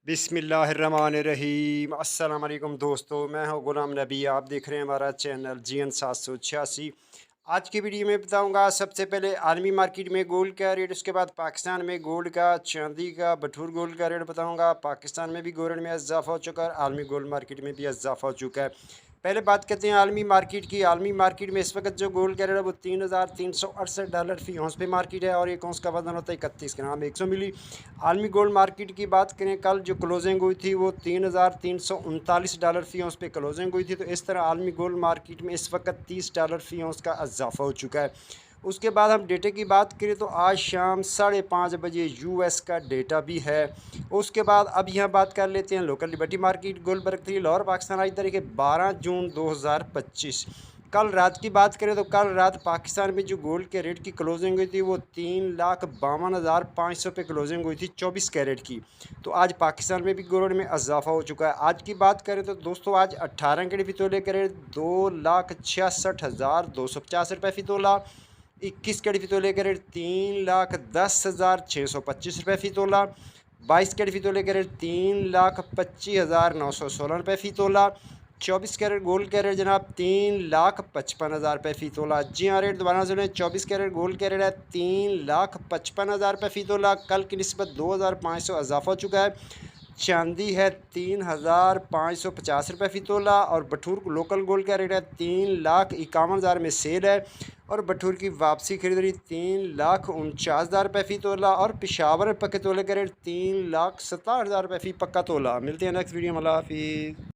बिस्मिल्लाहिर्रहमानिर्रहीम। अस्सलाम वालेकुम दोस्तों, मैं हूं गुलाम नबी। आप देख रहे हैं हमारा चैनल GN 786। आज की वीडियो में बताऊंगा सबसे पहले आलमी मार्केट में गोल्ड का रेट, उसके बाद पाकिस्तान में गोल्ड का, चांदी का, बटूर गोल्ड का रेट बताऊंगा। पाकिस्तान में भी गोल्ड में इजाफा हो चुका है, आलमी गोल्ड मार्केट में भी इजाफा हो चुका है। पहले बात करते हैं आलमी मार्केट की। आलमी मार्केट में इस वक्त जो गोल्ड का रेट है वो $3,368 फी औंस पे मार्केट है और एक औंस का वजन होता है 31 ग्राम 100 मिली। आलमी गोल्ड मार्केट की बात करें, कल जो क्लोजिंग हुई थी वो $3,339 फी औंस पे क्लोजिंग हुई थी। तो इस तरह आलमी गोल्ड मार्केट में इस वक्त $30 फी औंस का इजाफा हो चुका है। उसके बाद हम डेटे की बात करें तो आज शाम 5:30 बजे US का डेटा भी है। उसके बाद अब यहाँ बात कर लेते हैं local liberty market Goldberg 3 Lahore Pakistan. आज तारीख है 12 जून 2025। कल रात की बात करें तो कल रात पाकिस्तान में जो गोल्ड के रेट की क्लोजिंग हुई थी वो 3,52,500 पे क्लोजिंग हुई थी 24 कैरेट की। तो आज पाकिस्तान में भी गोल्ड में इजाफा हो चुका है। आज की बात करें तो दोस्तों आज 18 कैरेट फ़ी के रेट 2,66,250 रुपये फ़ी तोला। 21 कैरेट फ़ी तोले का रेट 3,10,625 रुपये फ़ी तोला। 22 कैरेट फ़ी तोले का रेट 3,25,916 रुपये फ़ी तोला। 24 कैरेट गोल्ड का रेट जनाब 3,55,000 रुपये फ़ी तोला। जी हाँ, रेट दोबारा सुने, 24 कैरेट गोल्ड का रेट है 3,55,000 रुपये फ़ी तोला। कल की निस्बत 2,500 इजाफा हो चुका है। चांदी है 3,550 रुपये फ़ी तोला और बटूर लोकल गोल्ड का रेट है 3,51,000 में सेल है। और बटूर की वापसी खरीदारी 3,49,000 रुपये फ़ी तोला और पेशावर पक्के तोले का रेट 3,67,000 रुपये फ़ी पक्का तोला। मिलते हैं नेक्स्ट वीडियो में। अल्लाह हाफिज़।